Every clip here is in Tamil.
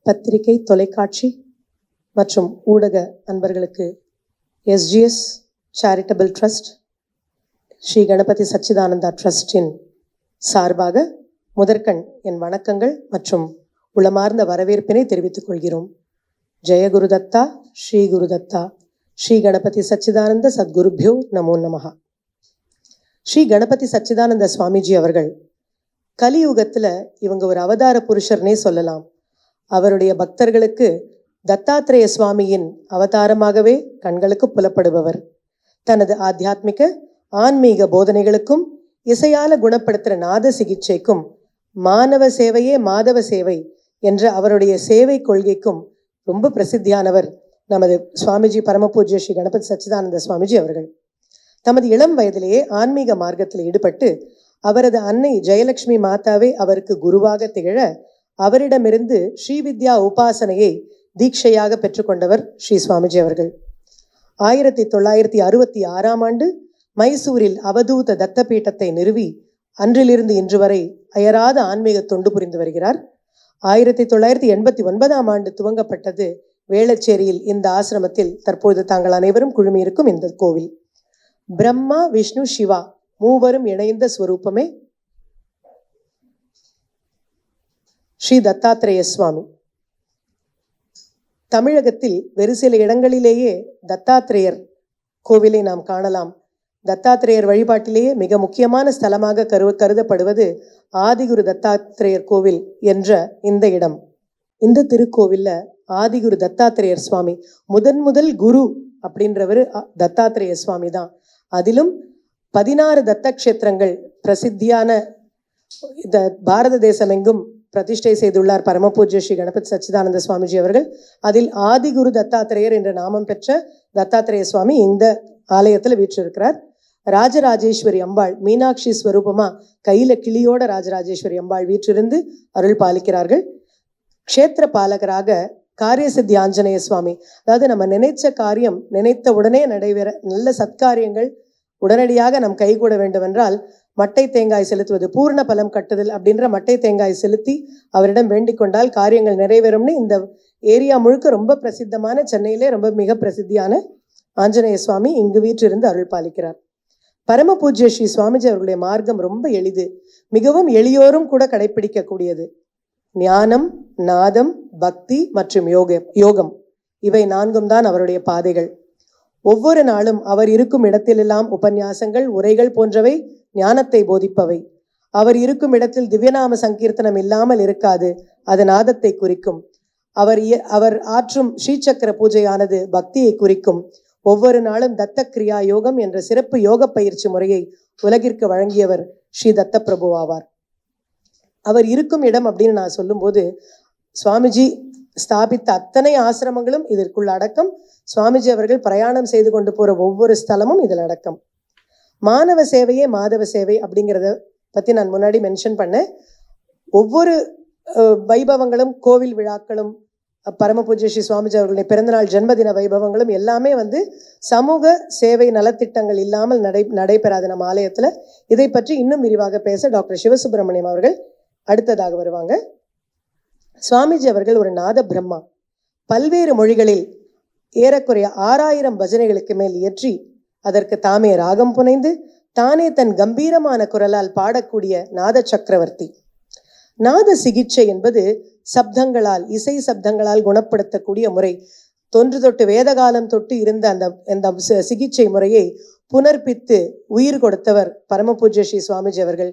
பத்திரிகை, தொலைக்காட்சி மற்றும் ஊடக அன்பர்களுக்கு SGS charitable trust, Shri Ganapathi Sachchidananda ட்ரஸ்டின் சார்பாக முதற்கண் என் வணக்கங்கள் மற்றும் உளமார்ந்த வரவேற்பினை தெரிவித்துக் கொள்கிறோம். ஜெயகுருதத்தா, ஸ்ரீ குருதத்தா, ஸ்ரீ கணபதி சச்சிதானந்த சத்குருபியோ நமோ நமஹா. ஸ்ரீ கணபதி சச்சிதானந்த சுவாமிஜி அவர்கள் கலியுகத்தில் இவங்க ஒரு அவதார புருஷர்னே சொல்லலாம். அவருடைய பக்தர்களுக்கு தத்தாத்ரேய சுவாமியின் அவதாரமாகவே கண்களுக்கு புலப்படுபவர். தனது ஆத்தியாத்மிக ஆன்மீக போதனைகளுக்கும் இசையால குணப்படுத்துகிற நாத சிகிச்சைக்கும் மானவ சேவையே மாதவ சேவை என்ற அவருடைய சேவை கொள்கைக்கும் ரொம்ப பிரசித்தியானவர் நமது சுவாமிஜி பரமபூஜ்ய ஸ்ரீ கணபதி சச்சிதானந்த சுவாமிஜி அவர்கள். தமது இளம் வயதிலேயே ஆன்மீக மார்க்கத்தில் ஈடுபட்டு அவரது அன்னை ஜெயலட்சுமி மாதாவே அவருக்கு குருவாக திகழ அவரிடமிருந்து ஸ்ரீவித்யா உபாசனையை தீட்சையாக பெற்றுக்கொண்டவர் ஸ்ரீ சுவாமிஜி அவர்கள். 1966 மைசூரில் அவதூத தத்த பீட்டத்தை நிறுவி அன்றிலிருந்து இன்று வரை அயராத ஆன்மீக தொண்டு புரிந்து வருகிறார். 1989 துவங்கப்பட்டது வேளச்சேரியில் இந்த ஆசிரமத்தில் தற்போது தாங்கள் அனைவரும் குழுமியிருக்கும் இந்த கோவில். பிரம்மா, விஷ்ணு, சிவா மூவரும் இணைந்த ஸ்வரூபமே ஸ்ரீ தத்தாத்ரேய சுவாமி. தமிழகத்தில் வெறு சில இடங்களிலேயே தத்தாத்ரேயர் கோவிலை நாம் காணலாம். தத்தாத்ரேயர் வழிபாட்டிலேயே மிக முக்கியமான ஸ்தலமாக கருதப்படுவது ஆதிகுரு தத்தாத்ரேயர் கோவில் என்ற இந்த இடம். இந்த திருக்கோவில்ல ஆதிகுரு தத்தாத்ரேயர் சுவாமி முதல் குரு அப்படின்றவர் தத்தாத்ரேய சுவாமி தான். அதிலும் 16 தத்த கஷேத்திரங்கள் பிரசித்தியான பாரத தேசம் எங்கும் பிரதிஷ்டை செய்துள்ளார் பரமபூஜ்ய ஸ்ரீ கணபதி சச்சிதானந்த சுவாமிஜி அவர்கள். அதில் ஆதிகுரு தத்தாத்ரேயர் என்ற நாமம் பெற்ற தத்தாத்ரேய சுவாமி இந்த ஆலயத்தில் வீற்றிருக்கிறார். ராஜராஜேஸ்வரி அம்பாள் மீனாட்சி ஸ்வரூபமா கையில கிளியோட ராஜராஜேஸ்வரி அம்பாள் வீற்றிருந்து அருள் பாலிக்கிறார்கள். க்ஷேத்திர பாலகராக காரியசித்தி ஆஞ்சநேய சுவாமி, அதாவது நம்ம நினைச்ச காரியம் நினைத்த உடனே நடைபெற, நல்ல சத்காரியங்கள் உடனடியாக நம் கைகூட வேண்டுமென்றால் மட்டை தேங்காய் செலுத்துவது, பூர்ண பலம் கட்டுதல் அப்படின்ற மட்டை தேங்காய் செலுத்தி அவரிடம் வேண்டிக் கொண்டால் காரியங்கள் நிறைவேறும்னு இந்த ஏரியா முழுக்க ரொம்ப பிரசித்தமான, சென்னையிலே ரொம்ப மிக பிரசித்தியான ஆஞ்சநேய சுவாமி இங்கு வீற்றிருந்து அருள் பாலிக்கிறார். பரமபூஜ்ய ஸ்ரீ சுவாமிஜி அவர்களுடைய மார்க்கம் ரொம்ப எளிது, மிகவும் எளியோரும் கூட கடைபிடிக்கக்கூடியது. ஞானம், நாதம், பக்தி மற்றும் யோகம் இவை 4 தான் அவருடைய பாதைகள். ஒவ்வொரு நாளும் அவர் இருக்கும் இடத்திலெல்லாம் உபன்யாசங்கள், உரைகள் போன்றவை ஞானத்தை போதிப்பவை. அவர் இருக்கும் இடத்தில் திவ்யநாம சங்கீர்த்தனம் இல்லாமல் இருக்காது, அது நாதத்தை குறிக்கும். அவர் ஆற்றும் ஸ்ரீசக்கர பூஜையானது பக்தியை குறிக்கும். ஒவ்வொரு நாளும் தத்த கிரியா யோகம் என்ற சிறப்பு யோக பயிற்சி முறையை உலகிற்கு வழங்கியவர் ஸ்ரீ தத்த பிரபு ஆவார். அவர் இருக்கும் இடம் அப்படின்னு நான் சொல்லும்போது சுவாமிஜி ஸ்தாபித்த அத்தனை ஆசிரமங்களும் இதற்குள்ள அடக்கம். சுவாமிஜி அவர்கள் பிரயாணம் செய்து கொண்டு போற ஒவ்வொரு ஸ்தலமும் இதில் அடக்கம். மானவ சேவையே மாதவ சேவை அப்படிங்கிறத பத்தி நான் முன்னாடி மென்ஷன் பண்ணேன். ஒவ்வொரு வைபவங்களும், கோவில் விழாக்களும், பரமபூஜ்ய ஸ்ரீ சுவாமிஜி அவர்களுடைய பிறந்தநாள், ஜென்மதின வைபவங்களும் எல்லாமே சமூக சேவை நலத்திட்டங்கள் இல்லாமல் நடைபெறாது நம்ம ஆலயத்துல. இதை பற்றி இன்னும் விரிவாக பேச டாக்டர் சிவசுப்பிரமணியம் அவர்கள் அடுத்ததாக வருவாங்க. சுவாமிஜி அவர்கள் ஒரு நாத பிரம்மா. பல்வேறு மொழிகளில் ஏறக்குறைய 6000 பஜனைகளுக்கு மேல் இயற்றி அதற்கு தாமே ராகம் புனைந்து தானே தன் கம்பீரமான குரலால் பாடக்கூடிய நாத சக்கரவர்த்தி. நாத சிகிச்சை என்பது சப்தங்களால், இசை சப்தங்களால் குணப்படுத்தக்கூடிய முறை. தொன்று தொட்டு வேதகாலம் தொட்டு இருந்த அந்த சிகிச்சை முறையை புனர்பித்து உயிர் கொடுத்தவர் பரமபூஜ்ய ஸ்ரீ சுவாமிஜி அவர்கள்.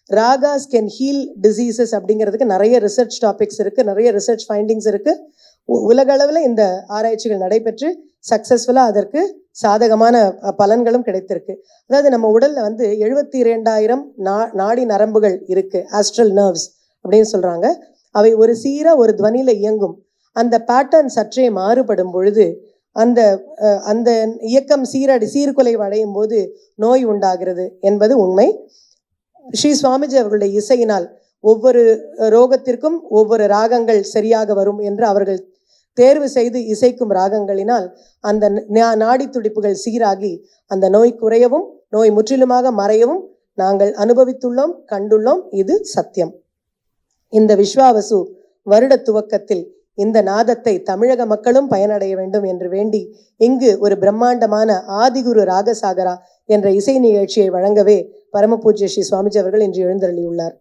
ராகாஸ் கேன் ஹீல் டிசீசஸ் அப்படிங்கிறதுக்கு நிறைய ரிசர்ச் டாபிக்ஸ் இருக்கு, நிறைய ரிசர்ச் ஃபைண்டிங்ஸ் இருக்கு. உலக அளவில் இந்த ஆராய்ச்சிகள் நடைபெற்று சக்சஸ்ஃபுல்லாக அதற்கு சாதகமான பலன்களும் கிடைத்திருக்கு. அதாவது நம்ம உடல்ல 72,000 நாடி நரம்புகள் இருக்கு, ஆஸ்ட்ரல் நர்வ்ஸ் அப்படின்னு சொல்றாங்க. அவை ஒரு சீரா ஒரு துவனில இயங்கும். அந்த பேட்டர்ன் சற்றே மாறுபடும் பொழுது அந்த அந்த இயக்கம் சீர்குலைவு அடையும் போது நோய் உண்டாகிறது என்பது உண்மை. ஸ்ரீ சுவாமிஜி அவர்களுடைய இசையினால் ஒவ்வொரு ரோகத்திற்கும் ஒவ்வொரு ராகங்கள் சரியாக வரும் என்று அவர்கள் தேர்வு செய்து இசைக்கும் ராகங்களினால் அந்த நாடி துடிப்புகள் சீராகி அந்த நோய் குறையவும் நோய் முற்றிலுமாக மறையவும் நாங்கள் அனுபவித்துள்ளோம், கண்டுள்ளோம். இது சத்தியம். இந்த விஸ்வாவசு வருட துவக்கத்தில் இந்த நாதத்தை தமிழக மக்களும் பயனடைய வேண்டும் என்று வேண்டி இங்கு ஒரு பிரம்மாண்டமான ஆதிகுரு ராகசாகரா என்ற இசை நிகழ்ச்சியை வழங்கவே பரம பூஜ்ய ஸ்ரீ சுவாமிஜி அவர்கள் இன்று எழுந்தருளியுள்ளார்.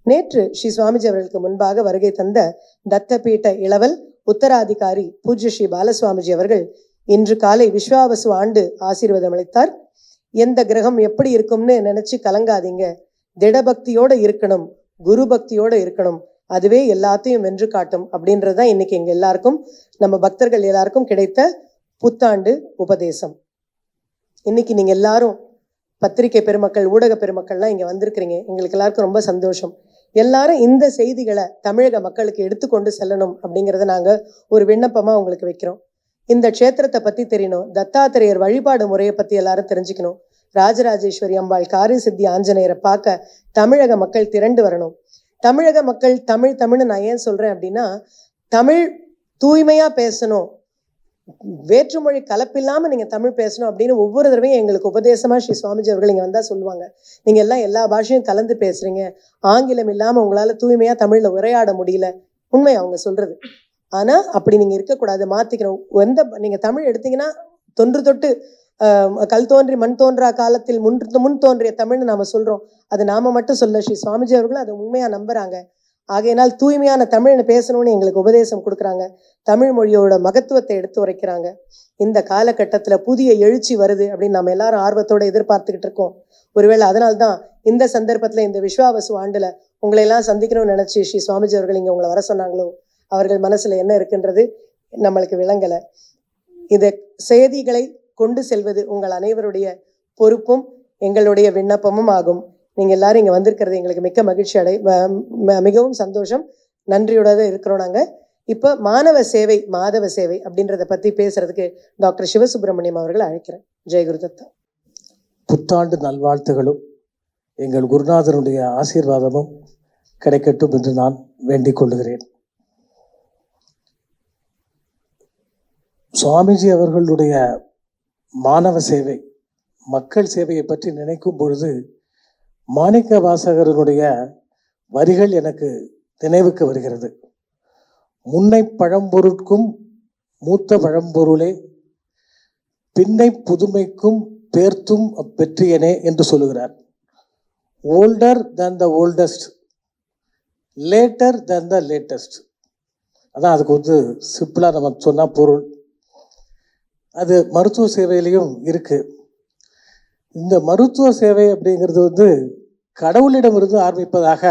நேற்று ஸ்ரீ சுவாமிஜி அவர்களுக்கு முன்பாக வருகை தந்த தத்தபீட்ட இளவல் உத்தராதிகாரி பூஜ்ய ஸ்ரீ பாலசுவாமிஜி அவர்கள் இன்று காலை விஸ்வாவசு ஆண்டு ஆசீர்வாதம் அளித்தார். எந்த கிரகம் எப்படி இருக்கும்னு நினைச்சு கலங்காதீங்க, திடபக்தியோட இருக்கணும், குரு பக்தியோட இருக்கணும், அதுவே எல்லாத்தையும் வென்று காட்டும் அப்படின்றதுதான் இன்னைக்கு எங்க எல்லாருக்கும், நம்ம பக்தர்கள் எல்லாருக்கும் கிடைத்த புத்தாண்டு உபதேசம். இன்னைக்கு நீங்க எல்லாரும் பத்திரிகை பெருமக்கள், ஊடக பெருமக்கள்லாம் இங்க வந்திருக்கிறீங்க. எங்களுக்கு எல்லாருக்கும் ரொம்ப சந்தோஷம். எல்லாரும் இந்த செய்திகளை தமிழக மக்களுக்கு எடுத்துக்கொண்டு செல்லணும் அப்படிங்கிறத நாங்க ஒரு விண்ணப்பமா உங்களுக்கு வைக்கிறோம். இந்த க்ஷேத்திரத்தை பத்தி தெரியணும், தத்தாத்திரேயர் வழிபாடு முறையை பத்தி எல்லாரும் தெரிஞ்சுக்கணும், ராஜராஜேஸ்வரி அம்பாள், காரிய சித்தி ஆஞ்சநேயரை பார்க்க தமிழக மக்கள் திரண்டு வரணும். தமிழக மக்கள் தமிழ்னு நான் ஏன் சொல்றேன் அப்படின்னா, தமிழ் தூய்மையா பேசணும், வேற்றுமொழி கலப்பில்லாம நீங்க தமிழ் பேசணும் அப்படின்னு ஒவ்வொரு தடவையும் எங்களுக்கு உபதேசமா ஸ்ரீ சுவாமிஜி அவர்கள் இங்க வந்தா சொல்லுவாங்க. நீங்க எல்லாம் எல்லா பாஷையும் கலந்து பேசுறீங்க, ஆங்கிலம் இல்லாம உங்களால தூய்மையா தமிழ்ல உரையாட முடியல. உண்மை அவங்க சொல்றது. ஆனா அப்படி நீங்க இருக்கக்கூடாது, மாத்திக்கணும். நீங்க தமிழ் எடுத்தீங்கன்னா தொன்று தொட்டு கல் தோன்றி மண் தோன்றா காலத்தில் முன் தோன்றிய தமிழ்னு நாம சொல்றோம். அது நாம மட்டும் சொல்ல, ஸ்ரீ சுவாமிஜி அவர்களும் அதை உண்மையா நம்புறாங்க. ஆகையினால் தூய்மையான தமிழ்னு பேசணும்னு எங்களுக்கு உபதேசம் கொடுக்குறாங்க. தமிழ் மொழியோட மகத்துவத்தை எடுத்து உரைக்கிறாங்க. இந்த காலகட்டத்துல புதிய எழுச்சி வருது அப்படின்னு நம்ம எல்லாரும் ஆர்வத்தோட எதிர்பார்த்துக்கிட்டு இருக்கோம். ஒருவேளை அதனால்தான் இந்த சந்தர்ப்பத்துல இந்த விஸ்வாவசு ஆண்டுல உங்களை எல்லாம் சந்திக்கணும்னு நினைச்சு ஸ்ரீ சுவாமிஜி அவர்கள் இங்க உங்களை வர சொன்னாங்களோ, அவர்கள் மனசுல என்ன இருக்குன்றது நம்மளுக்கு விளங்கல. இந்த செய்திகளை கொண்டு செல்வது உங்கள் அனைவருடைய பொறுப்பும் எங்களுடைய விண்ணப்பமும் ஆகும். நீங்க எல்லாரும் இங்க வந்திருக்கிறது எங்களுக்கு மிக்க மகிழ்ச்சி மிகவும் சந்தோஷம். நன்றியோட இருக்கிறோம் நாங்க. இப்ப மாணவ சேவை, மாதவ சேவை அப்படின்றத பத்தி பேசுறதுக்கு டாக்டர் சிவசுப்பிரமணியம் அவர்கள் அழைக்கிறேன். ஜெயகுருதத்தா. புத்தாண்டு நல்வாழ்த்துகளும் எங்கள் குருநாதருடைய ஆசீர்வாதமும் கிடைக்கட்டும் என்று நான் வேண்டிக் கொள்கிறேன். சுவாமிஜி அவர்களுடைய மாணவ சேவை, மக்கள் சேவையை பற்றி நினைக்கும் பொழுது மாணிக்க வாசகரனுடைய வரிகள் எனக்கு நினைவுக்கு வருகிறது. முன்னை பழம்பொருட்கும் மூத்த பழம்பொருளே, பின்னை புதுமைக்கும் பேர்த்தும் பெற்றியனே என்று சொல்லுகிறார். Older than the oldest, later than the latest. அதான் அதுக்கு சிம்பிளா நம்ம சொன்னா பொருள். அது மருத்துவ சேவையிலையும் இருக்கு. இந்த மருத்துவ சேவை அப்படிங்கிறது கடவுளிடமிருந்து ஆரம்பிப்பதாக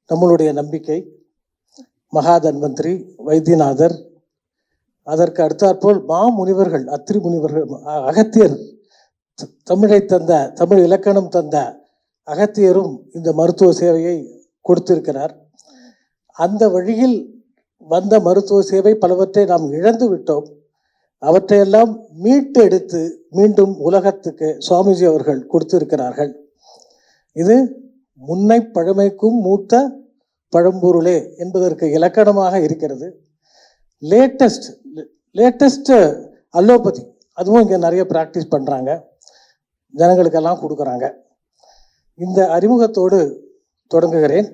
நம்மளுடைய நம்பிக்கை. மகாதன்வந்திரி, வைத்தியநாதர், அதற்கு அடுத்தாற்போல் மாமுனிவர்கள், அத்திரி முனிவர்கள், அகத்தியர், தமிழ் இலக்கணம் தந்த அகத்தியரும் இந்த மருத்துவ சேவையை கொடுத்திருக்கிறார். அந்த வழியில் வந்த மருத்துவ சேவை பலவற்றை நாம் இழந்து விட்டோம். அவற்றையெல்லாம் மீட்டு எடுத்து மீண்டும் உலகத்துக்கு சுவாமிஜி அவர்கள் கொடுத்திருக்கிறார்கள். இது முன்னை பழமைக்கும் மூத்த பழம்பொருளே என்பதற்கு இலக்கணமாக இருக்கிறது. லேட்டஸ்ட் அலோபதி, அதுவும் இங்கே நிறைய ப்ராக்டிஸ் பண்ணுறாங்க, ஜனங்களுக்கெல்லாம் கொடுக்குறாங்க. இந்த அறிமுகத்தோடு தொடங்குகிறேன்.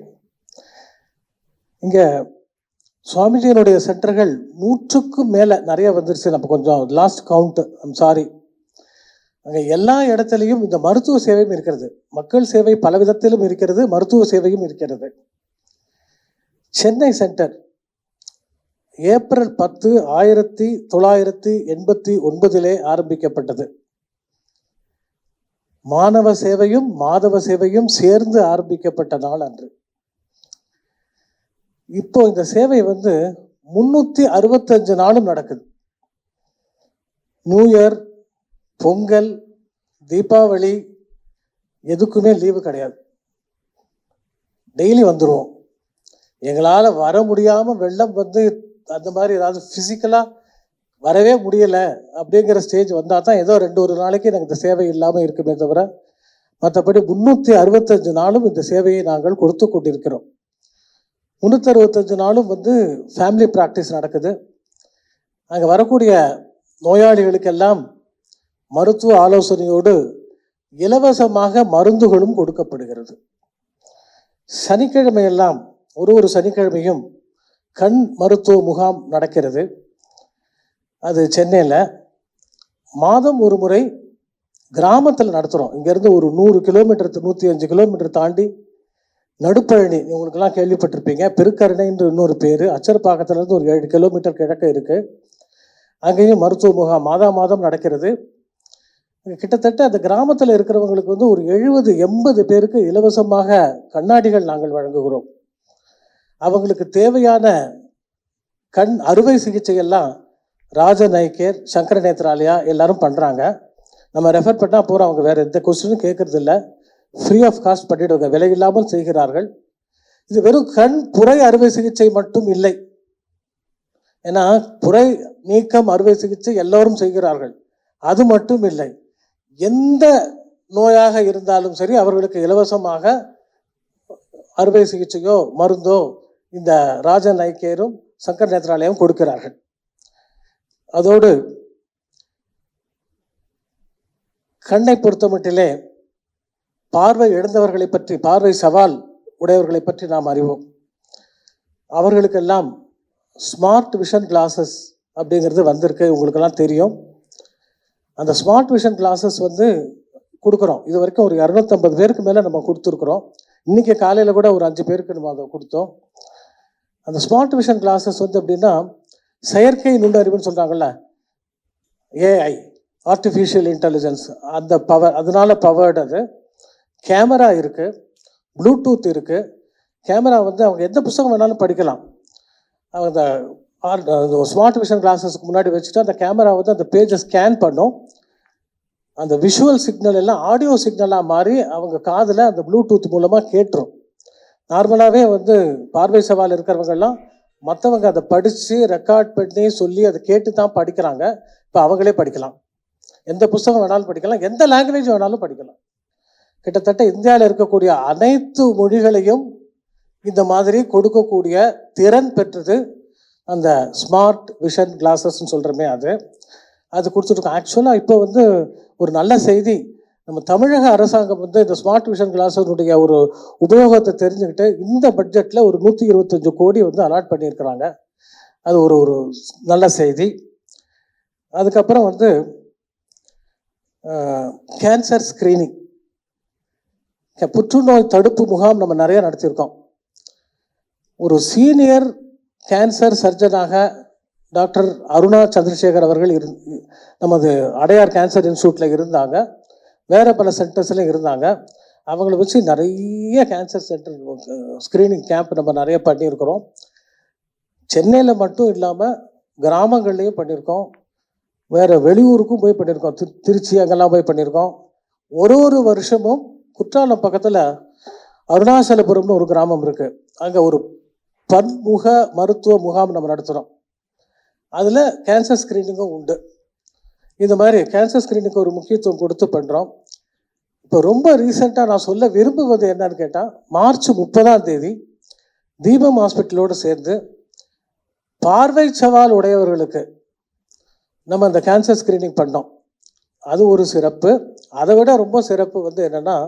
இங்கே சுவாமிஜியினுடைய சென்டர்கள் 100க்கும் மேலே நிறைய வந்துருச்சு. நம்ம கொஞ்சம் லாஸ்ட் கவுண்ட், சாரி. அங்கே எல்லா இடத்துலையும் இந்த மருத்துவ சேவையும் இருக்கிறது. மக்கள் சேவை பல விதத்திலும் இருக்கிறது, மருத்துவ சேவையும் இருக்கிறது. சென்னை சென்டர் ஏப்ரல் 10, 1989 ஆரம்பிக்கப்பட்டது. மாணவ சேவையும் மாதவ சேவையும் சேர்ந்து ஆரம்பிக்கப்பட்ட நாள் அன்று. இப்போ இந்த சேவை 365 நாளும் நடக்குது. நியூ இயர், பொங்கல், தீபாவளி எதுக்குமே லீவு கிடையாது. டெய்லி வந்துடுவோம். எங்களால் வர முடியாமல் வெள்ளம் அந்த மாதிரி ஏதாவது ஃபிசிக்கலாக வரவே முடியலை அப்படிங்கிற ஸ்டேஜ் வந்தால் தான் ஏதோ 2-1 நாளைக்கு எனக்கு இந்த சேவை இல்லாமல் இருக்குமே தவிர, மற்றபடி 365 நாளும் இந்த சேவையை நாங்கள் கொடுத்து கொண்டிருக்கிறோம். 365 நாளும் ஃபேமிலி ப்ராக்டிஸ் நடக்குது. அங்கே வரக்கூடிய நோயாளிகளுக்கெல்லாம் மருத்துவ ஆலோசனையோடு இலவசமாக மருந்துகளும் கொடுக்கப்படுகிறது. சனிக்கிழமையெல்லாம் ஒரு சனிக்கிழமையும் கண் மருத்துவ முகாம் நடக்கிறது. அது சென்னையில் மாதம் ஒரு முறை கிராமத்தில் நடத்துகிறோம். இங்கேருந்து ஒரு 100 கிலோமீட்டர் 105 கிலோமீட்டர் தாண்டி நடுப்பழனி, உங்களுக்கெல்லாம் கேள்விப்பட்டிருப்பீங்க, பெருக்கரணைன்ற இன்னொரு பேர், அச்சரப்பாக்கத்துலேருந்து ஒரு 7 கிலோமீட்டர் கிழக்க இருக்குது. அங்கேயும் மருத்துவ முகாம் மாதம் நடக்கிறது. கிட்டத்தட்ட அந்த கிராமத்தில் இருக்கிறவங்களுக்கு வந்து ஒரு 70-80 பேருக்கு இலவசமாக கண்ணாடிகள் நாங்கள் வழங்குகிறோம். அவங்களுக்கு தேவையான கண் அறுவை சிகிச்சையெல்லாம் ராஜன் ஐ கேர், சங்கர நேத்ராலயா எல்லாரும் பண்ணுறாங்க. நம்ம ரெஃபர் பண்ணால் போகிறோம். அவங்க வேறு எந்த கொஸ்டினும் கேட்கறது இல்லை, ஃப்ரீ ஆஃப் காஸ்ட் பண்ணிவிடுவாங்க, விலை இல்லாமல் செய்கிறார்கள். இது வெறும் கண் புரை அறுவை சிகிச்சை மட்டும் இல்லை. ஏன்னா புரை நீக்கம் அறுவை சிகிச்சை எல்லோரும் செய்கிறார்கள். அது மட்டும் இல்லை, எந்த நோயாக இருந்தாலும் சரி அவர்களுக்கு இலவசமாக அறுவை சிகிச்சையோ மருந்தோ இந்த ராஜன் ஐ கேரும் சங்கர் நேத்ராலயம் கொடுக்கிறார்கள். அதோடு கண்ணை பொறுத்தமட்டிலே பார்வை இழந்தவர்களை பற்றி, பார்வை சவால் உடையவர்களை பற்றி நாம் அறிவோம். அவர்களுக்கெல்லாம் ஸ்மார்ட் விஷன் கிளாஸஸ் அப்படிங்கிறது வந்திருக்கு, உங்களுக்கெல்லாம் தெரியும். அந்த ஸ்மார்ட் விஷன் கிளாஸஸ் வந்து கொடுக்குறோம். இது வரைக்கும் ஒரு 250 பேருக்கு மேலே நம்ம கொடுத்துருக்குறோம். இன்றைக்கி காலையில் கூட ஒரு 5 பேருக்கு நம்ம அதை கொடுத்தோம். அந்த ஸ்மார்ட் விஷன் கிளாஸஸ் வந்து எப்படின்னா, செயற்கை நுண்ணறிவுன்னு சொல்கிறாங்கல்ல, ஏஐ, ஆர்டிஃபிஷியல் இன்டெலிஜென்ஸ், அந்த பவர், அதனால பவர்டு. அது கேமரா இருக்குது, ப்ளூடூத் இருக்குது. கேமரா வந்து அவங்க எந்த புத்தகம் வேணாலும் படிக்கலாம். அந்த ஸ்மார்ட் விஷன் கிளாஸஸ்க்கு முன்னாடி வச்சுட்டு அந்த கேமரா வந்து அந்த பேஜை ஸ்கேன் பண்ணும். அந்த விஷுவல் சிக்னல் எல்லாம் ஆடியோ சிக்னலாக மாறி அவங்க காதில் அந்த ப்ளூடூத் மூலமாக கேட்டுரும். நார்மலாகவே வந்து பார்வை சவால் இருக்கிறவங்கெல்லாம் மற்றவங்க அதை படித்து ரெக்கார்ட் பண்ணி சொல்லி அதை கேட்டு தான் படிக்கிறாங்க. இப்போ அவங்களே படிக்கலாம், எந்த புத்தகம் வேணாலும் படிக்கலாம், எந்த லாங்குவேஜ் வேணாலும் படிக்கலாம். கிட்டத்தட்ட இந்தியாவில் இருக்கக்கூடிய அனைத்து மொழிகளையும் இந்த மாதிரி கொடுக்கக்கூடிய திறன் பெற்றது அந்த ஸ்மார்ட் விஷன் கிளாஸஸ்ன்னு சொல்கிறோமே, அது கொடுத்துருக்கோம். ஆக்சுவலாக இப்போ வந்து ஒரு நல்ல செய்தி, நம்ம தமிழக அரசாங்கம் வந்து இந்த ஸ்மார்ட் விஷன் கிளாஸனுடைய ஒரு உபயோகத்தை தெரிஞ்சுக்கிட்டு இந்த பட்ஜெட்டில் ஒரு 125 கோடி வந்து அலாட் பண்ணியிருக்கிறாங்க. அது ஒரு நல்ல செய்தி. அதுக்கப்புறம் வந்து கேன்சர் ஸ்க்ரீனிங், புற்றுநோய் தடுப்பு முகாம் நம்ம நிறைய நடத்தியிருக்கோம். ஒரு சீனியர் கேன்சர் சர்ஜனாக டாக்டர் அருணா சந்திரசேகர் அவர்கள் நமது அடையார் கேன்சர் இன்ஸ்டியூட்டில் இருந்தாங்க, வேறு பல சென்டர்ஸ்லையும் இருந்தாங்க. அவங்கள வச்சு நிறைய கேன்சர் சென்டர் ஸ்க்ரீனிங் கேம்ப் நம்ம நிறைய பண்ணியிருக்கிறோம். சென்னையில் மட்டும் இல்லாமல் கிராமங்கள்லேயும் பண்ணியிருக்கோம், வேறு வெளியூருக்கும் போய் பண்ணியிருக்கோம், திருச்சி அங்கெல்லாம் போய் பண்ணியிருக்கோம். ஒரு வருஷமும் குற்றாலம் பக்கத்தில் அருணாச்சலபுரம்னு ஒரு கிராமம் இருக்குது, அங்கே ஒரு பன்முக மருத்துவ முகாம் நம்ம நடத்துகிறோம். அதில் கேன்சர் ஸ்க்ரீனிங்கும் உண்டு. இந்த மாதிரி கேன்சர் ஸ்க்ரீனிங்க்கு ஒரு முக்கியத்துவம் கொடுத்து பண்ணுறோம். இப்போ ரொம்ப ரீசெண்டாக நான் சொல்ல விரும்புவது என்னன்னு கேட்டால், மார்ச் 30 தீபம் ஹாஸ்பிட்டலோடு சேர்ந்து பார்வை சவால் உடையவர்களுக்கு நம்ம அந்த கேன்சர் ஸ்க்ரீனிங் பண்ணோம். அது ஒரு சிறப்பு. அதை விட ரொம்ப சிறப்பு வந்து என்னென்னா,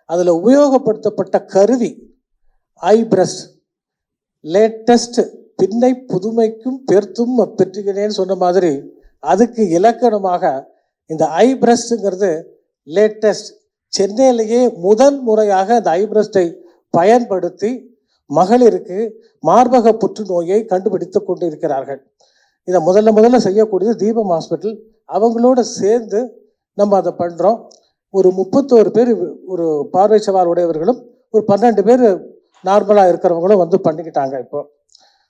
அதில் உபயோகப்படுத்தப்பட்ட கருவி ஐ பிரஸ்ட், லேட்டஸ்ட், பின்னை புதுமைக்கும் பெருத்தும் பெற்றுகிறேன்னு சொன்ன மாதிரி அதுக்கு இலக்கணமாக இந்த ஐ பிரஸ்ட்டுங்கிறது லேட்டஸ்ட். சென்னையிலேயே முதல் முறையாக இந்த ஐ பிரஸ்ட்டை பயன்படுத்தி மகளிருக்கு மார்பக புற்றுநோயை கண்டுபிடித்து கொண்டு இருக்கிறார்கள். இதை முதல்ல செய்யக்கூடியது தீபம் ஹாஸ்பிட்டல். அவங்களோட சேர்ந்து நம்ம அதை பண்ணுறோம். ஒரு 31 பேர் ஒரு பார்வை சவால் உடையவர்களும் ஒரு 12 பேர் நார்மலாக இருக்கிறவங்களும் வந்து பண்ணிக்கிட்டாங்க. இப்போ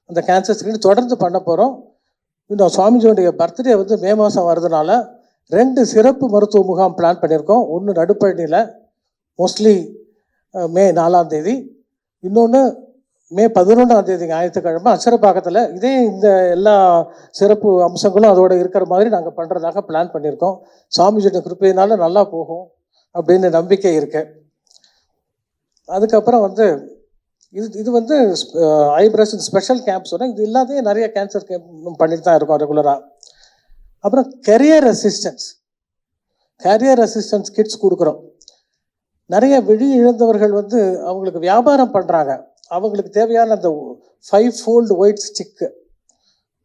அந்த கேன்சர் ஸ்க்ரீன் தொடர்ந்து பண்ண போகிறோம். இன்னும் சுவாமிஜியோடைய பர்த்டே வந்து மே மாதம் வருதுனால 2 சிறப்பு மருத்துவ முகாம் பிளான் பண்ணியிருக்கோம். ஒன்று நடுப்பழனியில் மோஸ்ட்லி மே 4 இன்னொன்று மே 11 ஞாயிற்றுக்கிழமை அச்சரப்பாக்கத்தில். இதே இந்த எல்லா சிறப்பு அம்சங்களும் அதோட இருக்கிற மாதிரி நாங்கள் பண்ணுறதாக பிளான் பண்ணியிருக்கோம். சுவாமிஜியோட கிருப்பையினால நல்லா போகும் அப்படின்னு நம்பிக்கை இருக்கு. அதுக்கப்புறம் வந்து இது வந்து ஐ பிரஸ்ட் ஸ்பெஷல் கேம்ப் சொன்னால், இது இல்லாதே நிறைய கேன்சர் கேம்ப் பண்ணிட்டு தான் இருக்கோம் ரெகுலராக. அப்புறம் கரியர் அசிஸ்டன்ஸ் கிட்ஸ் கொடுக்குறோம். நிறைய விழி இழந்தவர்கள் வந்து அவங்களுக்கு வியாபாரம் பண்ணுறாங்க. அவங்களுக்கு தேவையான அந்த 5-fold ஒயிட் ஸ்டிக்கு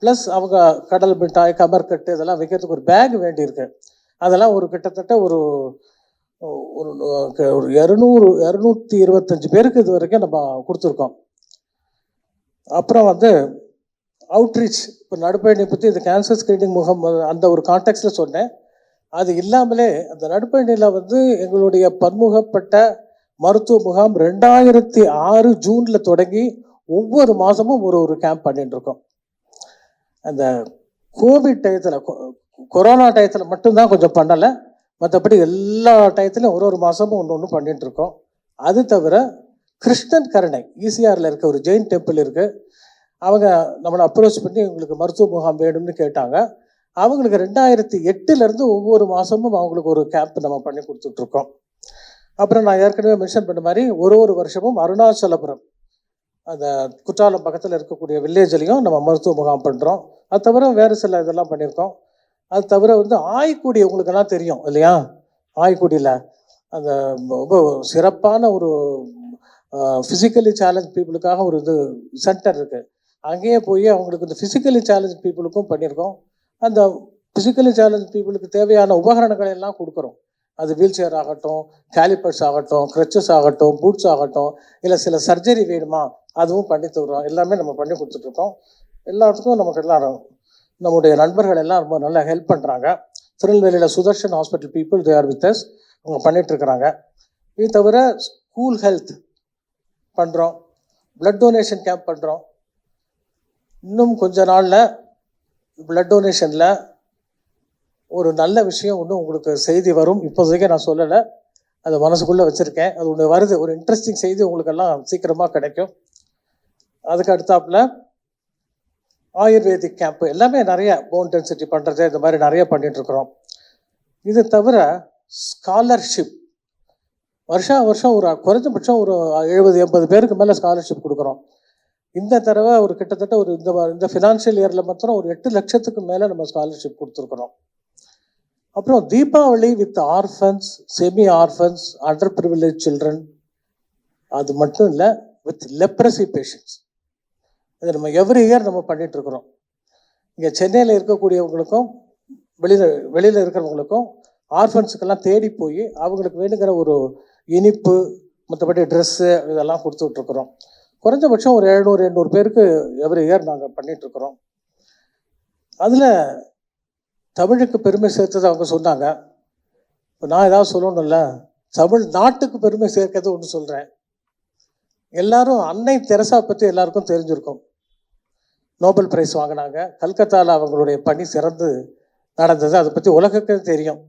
ப்ளஸ் அவங்க கடல் மிட்டாய் கமர்கட்டு இதெல்லாம் வைக்கிறதுக்கு ஒரு பேக் வேண்டியிருக்கு. அதெல்லாம் ஒரு கிட்டத்தட்ட ஒரு ஒரு ஒரு 225 பேருக்கு இது வரைக்கும் நம்ம கொடுத்துருக்கோம். அப்புறம் வந்து அவுட்ரீச், இப்போ நடுப்பயணி பற்றி இந்த கேன்சர் ஸ்க்ரீனிங் முகாம் அந்த ஒரு கான்டெக்ட்ல சொன்னேன். அது இல்லாமலே அந்த நடுப்பயணியில் வந்து எங்களுடைய பன்முகப்பட்ட மருத்துவ முகாம் 2006 ஜூனில் தொடங்கி ஒவ்வொரு மாதமும் ஒரு கேம்ப் பண்ணிட்டு இருக்கோம். அந்த கோவிட் டயத்தில், கொரோனா டயத்தில் மட்டும்தான் கொஞ்சம் பண்ணலை, மற்றபடி எல்லா டயத்துலையும் ஒரு மாதமும் ஒன்று பண்ணிட்டு இருக்கோம். அது தவிர கிருஷ்ணன் கருணை ஈசிஆரில் இருக்க ஒரு ஜெயின் டெம்பிள் இருக்குது. அவங்க நம்மளை அப்ரோச் பண்ணி எங்களுக்கு மருத்துவ முகாம் வேணும்னு கேட்டாங்க. அவங்களுக்கு 2008 ஒவ்வொரு மாதமும் அவங்களுக்கு ஒரு கேம்ப் நம்ம பண்ணி கொடுத்துட்ருக்கோம். அப்புறம் நான் ஏற்கனவே மென்ஷன் பண்ண மாதிரி ஒரு வருஷமும் அருணாச்சலபுரம் அந்த குற்றாலம் பக்கத்தில் இருக்கக்கூடிய வில்லேஜ்லேயும் நம்ம மருத்துவ முகாம் பண்ணுறோம். அது தவிர வேறு சில இதெல்லாம் பண்ணியிருக்கோம். அது தவிர வந்து ஆய்க்குடி உங்களுக்கெல்லாம் தெரியும் இல்லையா? ஆய்க்குடியில் அந்த ரொம்ப சிறப்பான ஒரு ஃபிசிக்கலி சேலஞ்ச் பீப்புளுக்காக ஒரு இது சென்டர் இருக்குது. அங்கேயே போய் அவங்களுக்கு இந்த ஃபிசிக்கலி சேலஞ்ச் பீப்புளுக்கும் பண்ணியிருக்கோம். அந்த ஃபிசிக்கலி சேலஞ்ச் பீப்புளுக்கு தேவையான உபகரணங்களை எல்லாம் கொடுக்குறோம். அது வீல் சேர் ஆகட்டும், கேலிப்பர்ஸ் ஆகட்டும், க்ரச்சஸ் ஆகட்டும், பூட்ஸ் ஆகட்டும், இல்லை சில சர்ஜரி வேணுமா அதுவும் பண்ணி தருவோம். எல்லாமே நம்ம பண்ணி கொடுத்துட்ருக்கோம். எல்லாத்துக்கும் நமக்கு எல்லாரும் நம்முடைய நண்பர்கள் எல்லாம் ரொம்ப நல்லா ஹெல்ப் பண்ணுறாங்க. திருநெல்வேலியில் Sudarshan hospital people they are with us, அவங்க பண்ணிகிட்ருக்குறாங்க. இது தவிர ஸ்கூல் ஹெல்த் பண்ணுறோம், பிளட் டொனேஷன் கேம்ப் பண்ணுறோம். இன்னும் கொஞ்ச நாளில் பிளட் டொனேஷனில் ஒரு நல்ல விஷயம் ஒன்று உங்களுக்கு செய்தி வரும். இப்போதைக்கு நான் சொல்லலை, அதை மனசுக்குள்ளே வச்சுருக்கேன். அது ஒன்று வருது, ஒரு இன்ட்ரெஸ்டிங் செய்தி உங்களுக்கெல்லாம் சீக்கிரமாக கிடைக்கும். அதுக்கு அடுத்தாப்புல ஆயுர்வேதிக் கேம்ப்பு எல்லாமே நிறைய போன் டென்சிட்டி பண்ணுறது இந்த மாதிரி நிறைய பண்ணிகிட்ருக்குறோம். இது தவிர ஸ்காலர்ஷிப் வருஷம் ஒரு குறைஞ்சபட்சம் ஒரு 70-80 பேருக்கு மேலே ஸ்காலர்ஷிப் கொடுக்குறோம். இந்த தடவை ஒரு கிட்டத்தட்ட ஒரு இந்த ஃபினான்ஷியல் இயரில் மாத்திரம் ஒரு 8 லட்சத்துக்கு மேலே நம்ம ஸ்காலர்ஷிப் கொடுத்துருக்குறோம். அப்புறம் Deepavali with orphans, semi orphans, under privilege children, அது மட்டும் இல்லை, வித் லெப்ரசி பேஷண்ட்ஸ். இது நம்ம எவ்ரி இயர் நம்ம பண்ணிகிட்ருக்குறோம். இங்கே சென்னையில் இருக்கக்கூடியவங்களுக்கும் வெளியில் இருக்கிறவங்களுக்கும் ஆர்ஃபன்ஸுக்கெல்லாம் தேடி போய் அவங்களுக்கு வேணுங்கிற ஒரு இனிப்பு, மற்றபடி ட்ரெஸ்ஸு இதெல்லாம் கொடுத்துட்ருக்குறோம். குறைஞ்சபட்சம் ஒரு 700-800 பேருக்கு எவ்ரி இயர் நாங்கள் பண்ணிகிட்ருக்குறோம். அதில் தமிழுக்கு பெருமை சேர்த்தது அவங்க சொன்னாங்க. இப்போ நான் ஏதாவது சொல்லணும்ல, தமிழ் நாட்டுக்கு பெருமை சேர்க்கிறது ஒன்று சொல்கிறேன். எல்லாரும் அன்னை தெரசா பற்றி எல்லாருக்கும் தெரிஞ்சிருக்கும். நோபல் பிரைஸ் வாங்கினாங்க. கல்கத்தாவில் அவங்களுடைய பணி சிறந்து நடந்தது, அதை பற்றி உலகுக்கு தெரியும்.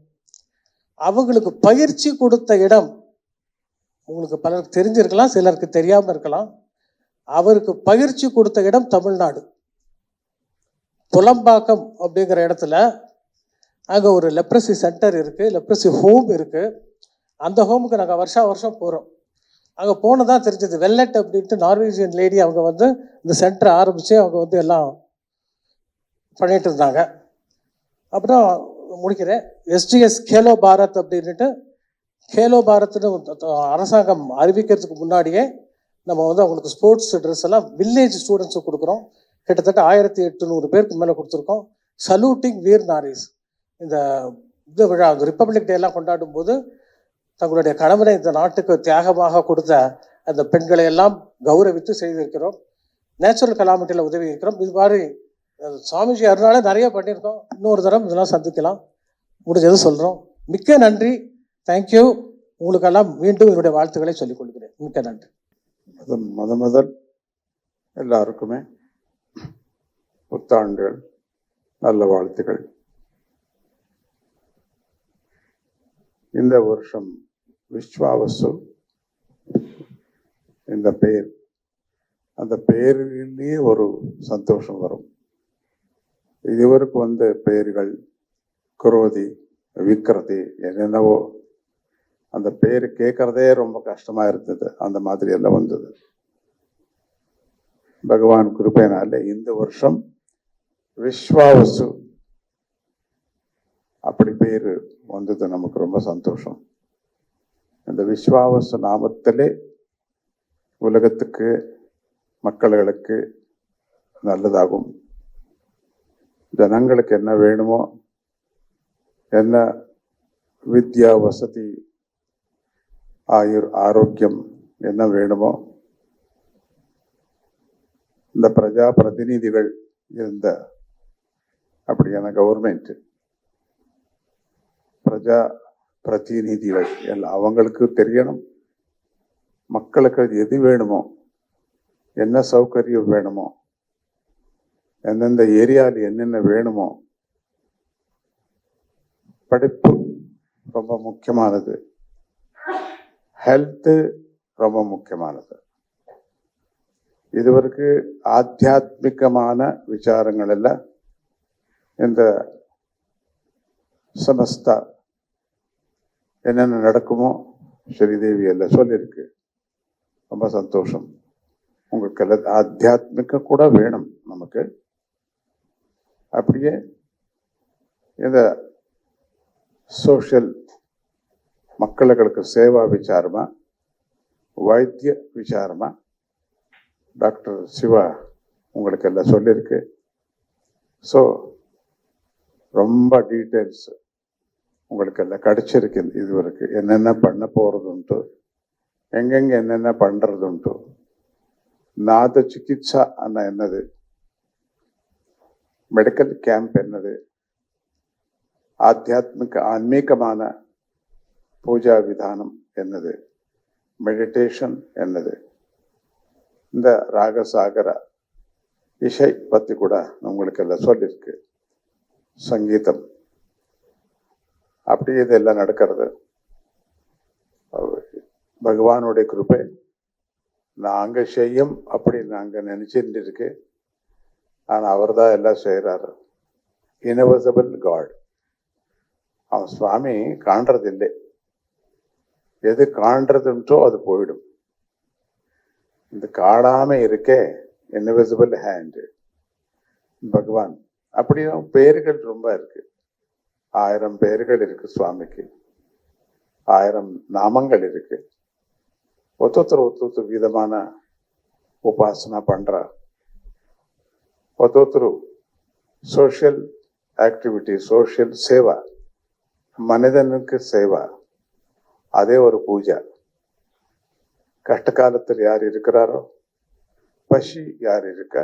அவங்களுக்கு பயிற்சி கொடுத்த இடம் உங்களுக்கு பலருக்கு தெரிஞ்சிருக்கலாம், சிலருக்கு தெரியாமல் இருக்கலாம். அவருக்கு பயிற்சி கொடுத்த இடம் தமிழ்நாடு. புலம்பாக்கம் அப்படிங்கிற இடத்துல அங்கே ஒரு லெப்ரசி சென்டர் இருக்குது, லெப்ரசி ஹோம் இருக்குது. அந்த ஹோமுக்கு நாங்கள் வருஷம் போகிறோம். அங்கே போனதான் தெரிஞ்சது, வெல்லட் அப்படின்ட்டு நார்வேஜியன் லேடி அவங்க வந்து இந்த சென்டரை ஆரம்பித்து அவங்க வந்து எல்லாம் பண்ணிகிட்டு இருந்தாங்க. அப்புறம் முடிக்கிறேன். எஸ்டிஎஸ் கேலோ பாரத் அப்படின்ட்டு, கேலோ பாரத்னு அரசாங்கம் அறிவிக்கிறதுக்கு முன்னாடியே நம்ம வந்து அவங்களுக்கு ஸ்போர்ட்ஸ் ட்ரெஸ் எல்லாம் வில்லேஜ் ஸ்டூடெண்ட்ஸுக்கு கொடுக்குறோம். கிட்டத்தட்ட 1800 பேருக்கு மேலே கொடுத்துருக்கோம். சல்யூட்டிங் வீர் நாரிஸ், இந்த விழா ரிப்பப்ளிக் டே எல்லாம் கொண்டாடும் போது தங்களுடைய கணவனை இந்த நாட்டுக்கு தியாகமாக கொடுத்த அந்த பெண்களை எல்லாம் கௌரவித்து செய்திருக்கிறோம். நேச்சுரல் கலாமிட்டியில் உதவி இருக்கிறோம். இது மாதிரி சுவாமிஜி அருளால நிறைய பண்ணியிருக்கோம். இன்னொரு தரம் இதெல்லாம் சந்திக்கலாம், முடிஞ்சது சொல்கிறோம். மிக்க நன்றி, தேங்க்யூ. உங்களுக்கெல்லாம் மீண்டும் என்னுடைய வாழ்த்துக்களை சொல்லிக் கொள்கிறேன். மிக்க நன்றி. முதல் எல்லாருக்குமே புத்தாண்டுகள் நல்ல வாழ்த்துக்கள். இந்த வருஷம் விஸ்வாவசு இந்த பெயர், அந்த பெயரிலேயே ஒரு சந்தோஷம் வரும். இதுவரைக்கும் வந்த பெயர்கள் குரோதி, விக்ரதி, என்னென்னவோ அந்த பெயர் கேட்கறதே ரொம்ப கஷ்டமா இருந்தது. அந்த மாதிரி எல்லாம் வந்தது. பகவான் கிருபையினால இந்த வருஷம் விஸ்வாவசு அப்படி பேரு வந்தது நமக்கு ரொம்ப சந்தோஷம். இந்த விஸ்வாவசு நாமத்திலே உலகத்துக்கு மக்களுக்கு நல்லதாகும். ஜனங்களுக்கு என்ன வேணுமோ, என்ன வித்யா வசதி ஆரோக்கியம் என்ன வேணுமோ, இந்த பிரஜா பிரதிநிதிகள் இருந்த அப்படியான கவர்மெண்ட் பிரஜா பிரதிநிதிகள் எல்லாம் அவங்களுக்கு தெரியணும். மக்களுக்கு எது வேணுமோ, என்ன சௌகரியம் வேணுமோ, எந்தெந்த ஏரியாவில் என்னென்ன வேணுமோ. படிப்பு ரொம்ப முக்கியமானது, ஹெல்த் ரொம்ப முக்கியமானது. இதுவரைக்கு ஆத்தியாத்மிகமான விசாரங்கள் எல்லாம் இந்த சமஸ்தா என்னென்ன நடக்குமோ ஸ்ரீதேவி எல்லாம் சொல்லியிருக்கு. ரொம்ப சந்தோஷம். உங்களுக்கு எல்லாம் ஆத்தியாத்மிகம் கூட வேணும் நமக்கு. அப்படியே இந்த சோஷியல் மக்களுக்கு சேவா விசாரமா, வைத்திய விசாரமா டாக்டர் சிவா உங்களுக்கு எல்லாம் சொல்லியிருக்கு. ஸோ ரொம்ப டீட்டெயில்ஸ் உங்களுக்கு எல்லாம் கிடைச்சிருக்கு. இதுவரைக்கும் என்னென்ன பண்ண போகிறதுன்ட்டு, எங்கெங்கே என்னென்ன பண்ணுறதுன்ட்டு, நாத சிகிச்சா அண்ணா என்னது, மெடிக்கல் கேம்ப் என்னது, ஆன்மீகமான பூஜா விதானம் என்னது, மெடிடேஷன் என்னது, இந்த ராகசாகர இசை பற்றி கூட உங்களுக்கு எல்லாம் சொல்லியிருக்கு. சங்கீதம் அப்படி இதெல்லாம் நடக்கிறது. பகவானுடைய கிருபை நாங்க செய்யும் அப்படி நாங்க நினைச்சிட்டு இருக்கு. ஆனா அவர் தான் எல்லாம் செய்யறாரு. Invisible God. அவன் சுவாமி காண்றதில்லை. எது காண்றதுன்றோ அது போயிடும். இந்த காணாம இருக்கே இன்விசிபிள் ஹேண்ட் பகவான். அப்படியும் பேர்கள் ரொம்ப இருக்கு. 1000 பேர்கள் இருக்கு சுவாமிக்கு, 1000 நாமங்கள் இருக்கு. ஒருத்தர் விதமான உபாசனா பண்றா. ஒருத்தர் சோஷியல் ஆக்டிவிட்டி, சோஷியல் சேவா, மனிதனுக்கு சேவா, அதே ஒரு பூஜா. கஷ்ட காலத்தில் யார் இருக்கிறாரோ, பசி யார் இருக்கா,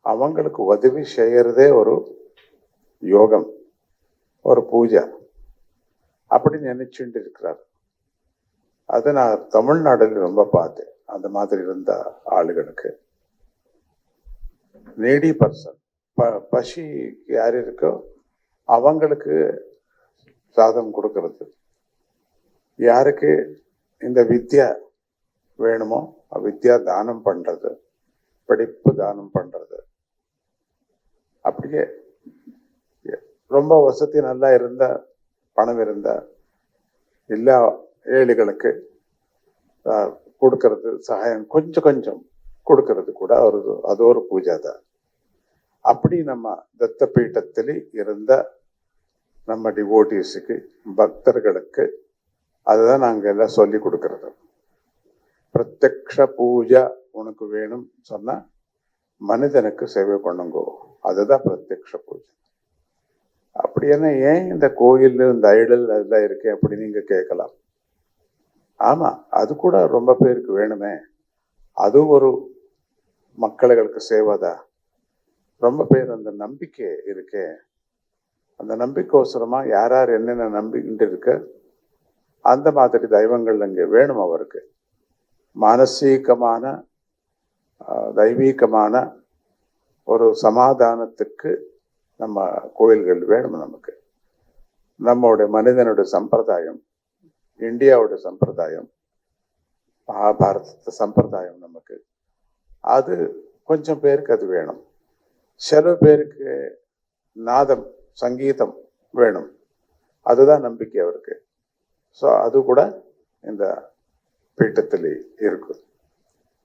அவங்களுக்கு உதவி செய்யறதே ஒரு யோகம், ஒரு பூஜா. அப்படி நினைச்சுட்டு இருக்கிறார். அது நான் தமிழ்நாட்டில் ரொம்ப பார்த்தேன். அந்த மாதிரி இருந்த ஆளுகளுக்கு நீடி பர்சன், பசி யார் இருக்கோ அவங்களுக்கு சாதம் கொடுக்கறது. யாருக்கு இந்த வித்யா வேணுமோ வித்யா தானம் பண்றது, படிப்பு தானம் பண்றது. அப்படியே ரொம்ப வசதி நல்லா இருந்தா, பணம் இருந்தா எல்லா ஏழைகளுக்கு கொடுக்கறது, சகாயம் கொஞ்சம் கொஞ்சம் கொடுக்கறது கூட அது ஒரு பூஜை தான். அப்படி நம்ம தத்த பீட்டத்தில் இருந்த நம்ம டிவோட்டிஸுக்கு, பக்தர்களுக்கு அதுதான் நாங்க எல்லாம் சொல்லி கொடுக்கறது. பிரத்யக்ஷ பூஜா உனக்கு வேணும் சொன்னா மனிதனுக்கு சேவை பண்ணுங்கோ, அதுதான் பிரத்யக்ஷ பூஜை. அப்படி என்ன, ஏன் இந்த கோயில் இந்த ஐடல் அதெல்லாம் இருக்கு அப்படி நீங்க கேட்கலாம். ஆமா, அது கூட ரொம்ப பேருக்கு வேணுமே. அது ஒரு மக்களுக்கு சேவைதா. ரொம்ப பேர் அந்த நம்பிக்கை இருக்கே, அந்த நம்பிக்கையோசரமா யார் யார் என்னென்ன நம்பிக்கிட்டு இருக்க அந்த மாதிரி தெய்வங்கள் அங்கே வேணும் அவருக்கு. மானசீகமான தெய்வீகமான ஒரு சமாதானத்துக்கு நம்ம கோயில்கள் வேணும் நமக்கு. நம்மளுடைய மனிதனுடைய சம்பிரதாயம், இந்தியாவுடைய சம்பிரதாயம், மகாபாரத சம்பிரதாயம் நமக்கு அது கொஞ்சம் பேருக்கு அது வேணும். சில பேருக்கு நாதம் சங்கீதம் வேணும், அதுதான் நம்பிக்கை அவருக்கு. ஸோ அது கூட இந்த பீட்டத்தில் இருக்கு.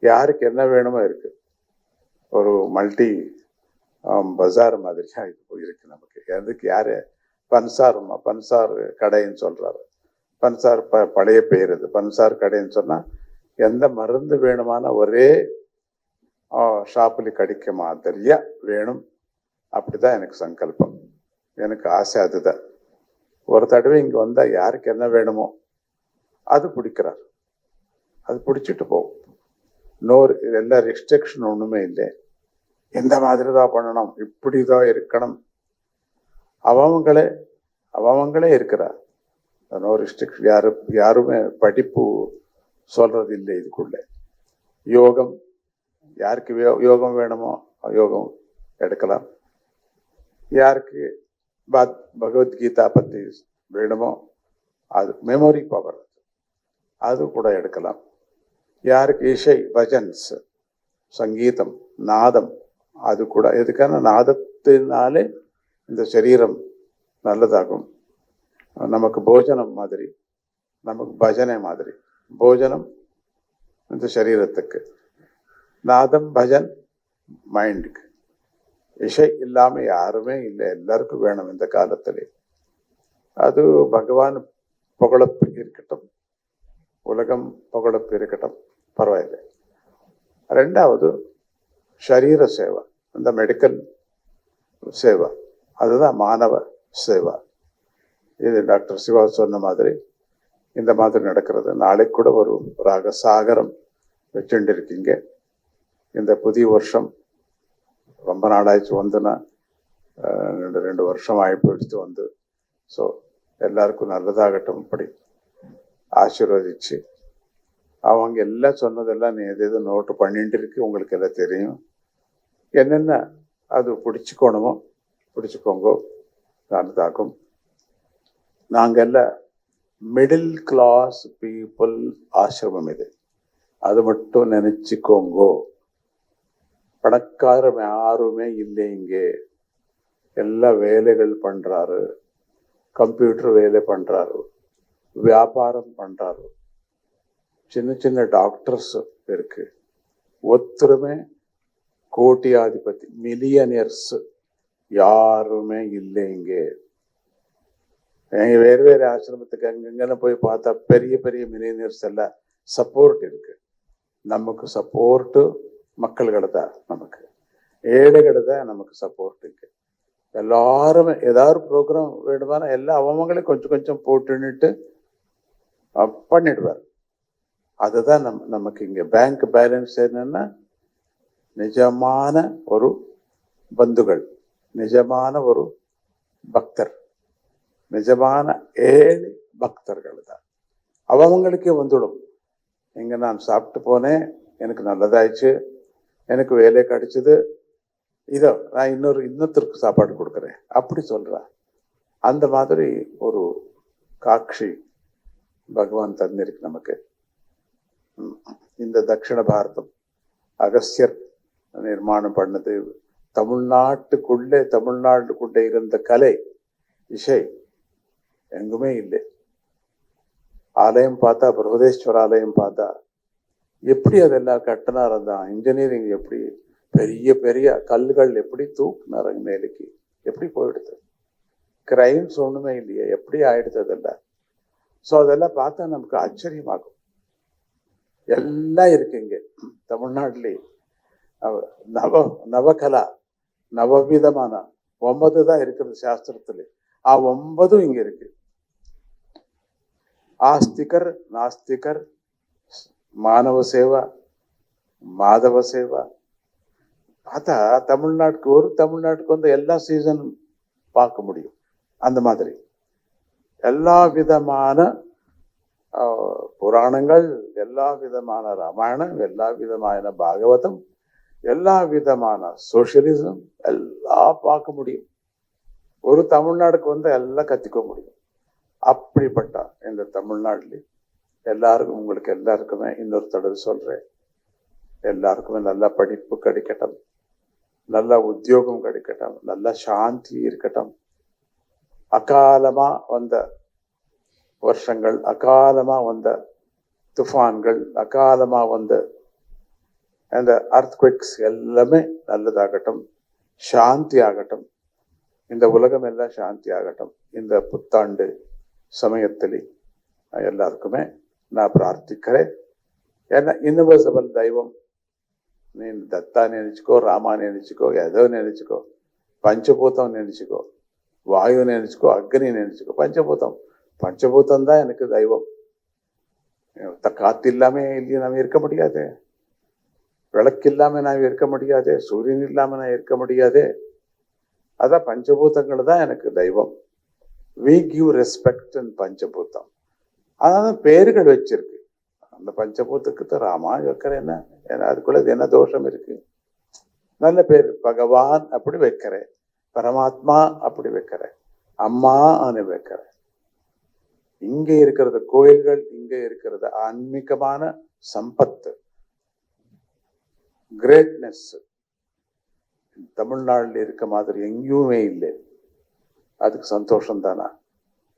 யாருக்கு என்ன வேணுமோ இருக்கு. ஒரு மல்டி பஜார் மாதிரி இருக்கு நமக்கு. அதுக்கு யாரு பன்சார் கடைன்னு சொல்றாரு. பன்சார் பழைய பேர். இது பன்சார் கடைன்னு சொன்னா எந்த மருந்து வேணுமான ஒரே ஷாப்பில் கிடைக்க மாதிரியா வேணும். அப்படிதான் எனக்கு சங்கல்பம், எனக்கு ஆசை அதுதான். ஒரு தடவை இங்கே வந்தால் யாருக்கு என்ன வேணுமோ அது பிடிக்கிறார், அது பிடிச்சிட்டு போகும். இன்னொரு எல்லா ரெஸ்ட்ரிக்ஷன் ஒன்றுமே இல்லை. இந்த மாதிரி தான் பண்ணணும், இப்படி தான் இருக்கணும், அவங்களே இருக்கிறார். No restriction. யாருமே படிப்பு சொல்றது இல்லை இதுக்குள்ள. யோகம், யாருக்கு யோகம் வேணுமோ யோகம் எடுக்கலாம். யாருக்கு பகவத்கீதா பற்றி வேணுமோ அது மெமரி பவர் அது கூட எடுக்கலாம். யாருக்கு இசை, பஜன்ஸ், சங்கீதம், நாதம் அது கூட. எதுக்கான நாதத்தினாலே இந்த சரீரம் நல்லதாகும். நமக்கு போஜனம் மாதிரி, நமக்கு பஜனை மாதிரி. போஜனம் இந்த சரீரத்துக்கு, நாதம் பஜன் மைண்டுக்கு. இசை இல்லாம யாருமே இல்லை, எல்லாருக்கும் வேணும் இந்த காலத்திலே. அது பகவான் புகழப்பு இருக்கட்டும், உலகம் புகழப்பு இருக்கட்டும், பரவாயில்லை. ரெண்டாவது சரீர சேவை, இந்த மெடிக்கல் சேவை, அதுதான் மாணவ சேவா. இது டாக்டர் சிவா சொன்ன மாதிரி இந்த மாதிரி நடக்கிறது. நாளைக்கு கூட ஒரு ராக சாகரம் வச்சுட்டு இருக்கீங்க. இந்த புதிய வருஷம் ரொம்ப நாளாச்சு வந்துன்னா, 2 வருஷம் ஆகி போயிடுத்து வந்து. ஸோ எல்லாருக்கும் நல்லதாகட்டும். இப்படி ஆசீர்வதிச்சு அவங்க எல்லாம் சொன்னதெல்லாம் நீ எது நோட்டு பண்ணிட்டு இருக்கு, உங்களுக்கு எல்லாம் தெரியும். என்னென்ன அது பிடிச்சிக்கணுமோ பிடிச்சிக்கோங்க, நல்லதாகும். நாங்கெல்லாம் மிடில் கிளாஸ் பீப்புள் ஆசிரமம் இது, அது மட்டும் நினைச்சுக்கோங்கோ. பணக்காரர் யாருமே இல்லை இங்கே. எல்லா வேலைகள் பண்றாரு, கம்ப்யூட்டர் வேலை பண்றாரு, வியாபாரம் பண்றாரு, சின்ன சின்ன டாக்டர்ஸ் இருக்கு. ஒருத்தருமே கோட்டியாதிபதி மில்லியனியர்ஸ் யாருமே இல்லை இங்கே. வேறு வேறு ஆசிரமத்துக்கு அங்கங்கன்னு போய் பார்த்தா பெரிய பெரிய மில்லியனியர்ஸ் எல்லாம் சப்போர்ட் இருக்கு. நமக்கு சப்போர்ட்டு மக்கள்கிட்ட தான், நமக்கு ஏழைகிட்ட தான் நமக்கு சப்போர்ட் இருக்கு. எல்லாருமே ஏதாவது ப்ரோக்ராம் வேணுமானா எல்லாம் அவங்களே கொஞ்சம் கொஞ்சம் போட்டுன்னுட்டு பண்ணிடுவார். அதுதான் நமக்கு இங்கே பேங்க் பேலன்ஸ் என்னன்னா, நிஜமான ஒரு பந்துகள், நிஜமான ஒரு பக்தர், நிஜமான ஏழை பக்தர்கள் தான். அவங்களுக்கே வந்துடும். இங்கே நான் சாப்பிட்டு போனேன், எனக்கு நல்லதாயிடுச்சு, எனக்கு வேலை கிடைச்சது, இதோ நான் இன்னொருத்தருக்கு சாப்பாடு கொடுக்குறேன் அப்படி சொல்றா. அந்த மாதிரி ஒரு காட்சி பகவான் தந்திருக்கு நமக்கு. இந்த தட்சிண பாரதம் அகஸ்தியர் நிர்மாணம் பண்ணது. தமிழ்நாட்டுக்குள்ளே இருந்த கலை, இசை எங்குமே இல்லை. ஆலயம் பார்த்தா, பிரகதேஸ்வர ஆலயம் பார்த்தா எப்படி அதெல்லாம் கட்டினார். அந்த இன்ஜினியரிங் எப்படி பெரிய பெரிய கல்லுகள் எப்படி தூக்குனார் மேலுக்கு, எப்படி போயிடுது. கிரைம்ஸ் ஒண்ணுமே இல்லையே, எப்படி ஆயிடுது அதெல்லாம். ஸோ அதெல்லாம் பார்த்தா நமக்கு ஆச்சரியமாகும். எல்லாம் இருக்கு இங்கே தமிழ்நாட்டிலே. நவகலா, நவவிதமான 9 தான் இருக்கிறது சாஸ்திரத்துல. 9 இங்க இருக்கு. ஆஸ்திகர், நாஸ்திகர், மானவ சேவா, மாதவ சேவா. பார்த்தா தமிழ்நாட்டுக்கு வந்து எல்லா சீசனும் பார்க்க முடியும். அந்த மாதிரி எல்லா விதமான புராணங்கள், எல்லா விதமான ராமாயணம், எல்லா விதமான பாகவதம், எல்லா விதமான சோசியலிசம் எல்லாம் பார்க்க முடியும். ஒரு தமிழ்நாடுக்கு வந்து எல்லாம் கத்திக்க முடியும். அப்படிப்பட்ட இந்த தமிழ்நாட்டில் எல்லாருக்கும், உங்களுக்கு எல்லாருக்குமே இன்னொரு தடவை சொல்றேன், எல்லாருக்குமே நல்ல படிப்பு கிடைக்கட்டும், நல்ல உத்தியோகம் கிடைக்கட்டும், நல்ல சாந்தி இருக்கட்டும். அகாலமா வந்த வருஷங்கள், அகாலமா வந்த துஃபான்கள், அகாலமா வந்த அந்த அர்த்குவிக்ஸ் எல்லாமே நல்லதாகட்டும், சாந்தி ஆகட்டும். இந்த உலகம் எல்லாம் சாந்தி ஆகட்டும். இந்த புத்தாண்டு சமயத்தில் எல்லாருக்குமே நான் பிரார்த்திக்கிறேன். ஏன்னா இன்விசிபிள் தெய்வம் నేను దత్తా నెనుచుకో, రామా నెనుచుకో, ఏదో నెనుచుకో, பஞ்சபூதம் நினைச்சுக்கோ, வாயு நினைச்சுக்கோ, அக்னி நினைச்சுக்கோ, பஞ்சபூதம் தான் எனக்கு தெய்வம். காத்து இல்லாம இல்லையே நாம இருக்க முடியாது, விளக்கு இல்லாம நான் இருக்க முடியாது, சூரியன் இல்லாம நான் இருக்க முடியாது. அதான் பஞ்சபூதங்கள் தான் எனக்கு தெய்வம். வி கிவ் ரெஸ்பெக்ட் இன் பஞ்சபூதம். அதான் பேர்கள் வச்சிருக்கு. அந்த பஞ்சபூதத்துக்கு ராமா வைக்கிற என்ன, அதுக்குள்ள என்ன தோஷம் இருக்கு? நல்ல பேர். பகவான் அப்படி வைக்கிறேன், பரமாத்மா அப்படி வைக்கிறேன், அம்மா அனு வைக்கிறேன். இங்க இருக்கிறது கோயில்கள், இங்க இருக்கிறது ஆன்மீகமான சம்பத்து, கிரேட்னஸ் தமிழ்நாட்டில் இருக்க மாதிரி எங்கேயுமே இல்லை. அதுக்கு சந்தோஷம் தானா?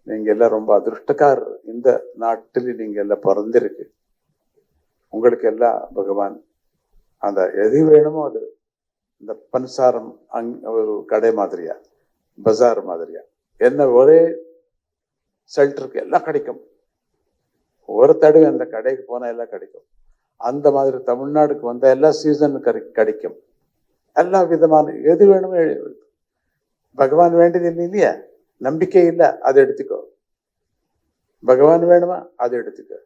நீங்க எல்லாம் ரொம்ப அதிருஷ்டக்காரர். இந்த நாட்டில் நீங்க எல்லாம் பிறந்திருக்கு. உங்களுக்கு எல்லாம் பகவான் அந்த எது வேணுமோ அது, இந்த பன்சாரம் ஒரு கடை மாதிரியா, பஜார் மாதிரியா, என்ன ஒரே ஷெல்டருக்கு எல்லாம் கிடைக்கும். ஒரு தடவை அந்த கடைக்கு போனா எல்லாம் கிடைக்கும். அந்த மாதிரி தமிழ்நாடுக்கு வந்த எல்லா சீசன் கிடைக்கும். எல்லா விதமான எது வேணுமோ பகவான் வேண்டியது இல்லை இல்லையா? நம்பிக்கை இல்லை, அதை எடுத்துக்கோ. பகவான் வேணுமா, அதை எடுத்துக்கோ.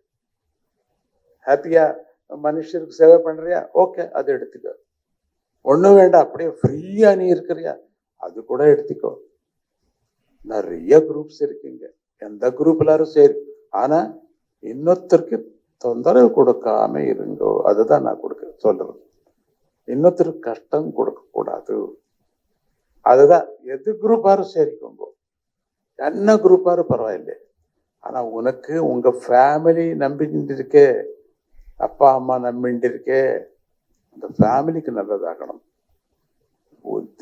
ஹாப்பியா மனுஷருக்கு சேவை பண்றியா, ஓகே, அதை எடுத்துக்கோ. ஒன்றும் வேண்டாம், அப்படியே ஃப்ரீயா நீ இருக்கிறியா, அது கூட எடுத்துக்கோ. நிறைய குரூப்ஸ் இருக்குங்க, எந்த குரூப் எல்லாரும் சரி. ஆனா இன்னொருத்தருக்கு தொந்தரவு கொடுக்காம இருங்கோ, அதுதான் நான் சொல்றது. இன்னொருத்தருக்கு கஷ்டம் கொடுக்க கூடாது. அதுதான் எது குரூப்பாரும் சரிக்கோங்க, என்ன குரூப்பாரும் பரவாயில்லை. ஆனா உனக்கு உங்க ஃபேமிலி நம்பிட்டு இருக்கே, அப்பா அம்மா நம்பிட்டு இருக்கே, அந்த ஃபேமிலிக்கு நல்லதாகணும்,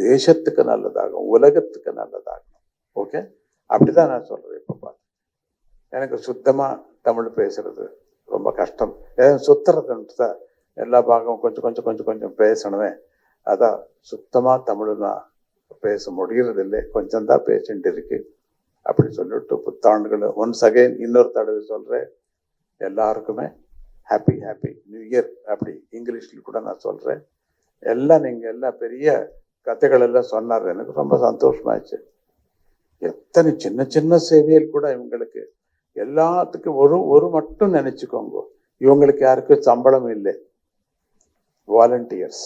தேசத்துக்கு நல்லதாகும், உலகத்துக்கு நல்லதாகணும். ஓகே, அப்படிதான் நான் சொல்றேன். இப்ப பார்த்து எனக்கு சுத்தமா தமிழ் பேசுறது ரொம்ப கஷ்டம். சுத்துறதுன்ட்டு எல்லா பாகம் கொஞ்சம் கொஞ்சம் கொஞ்சம் கொஞ்சம் பேசணுமே. அதான் சுத்தமா தமிழ் நான் பேச முடிகிறது இல்லை, கொஞ்சம் தான் பேசிட்டு இருக்கு. அப்படி சொல்லிட்டு புத்தாண்டுகள் ஒன்ஸ் அகைன் இன்னொரு தடவை சொல்றேன், எல்லாருக்குமே ஹாப்பி ஹாப்பி நியூ இயர். அப்படி இங்கிலீஷ்ல கூட நான் சொல்றேன். எல்லாம் நீங்க எல்லாம் பெரிய கதைகள் எல்லாம் சொன்னார், எனக்கு ரொம்ப சந்தோஷமாயிடுச்சு. எத்தனை சின்ன சின்ன சேவையில் கூட இவங்களுக்கு எல்லாத்துக்கும் ஒரு மட்டும் நினைச்சுக்கோங்க, இவங்களுக்கு யாருக்கும் சம்பளம் இல்லை, வாலண்டியர்ஸ்.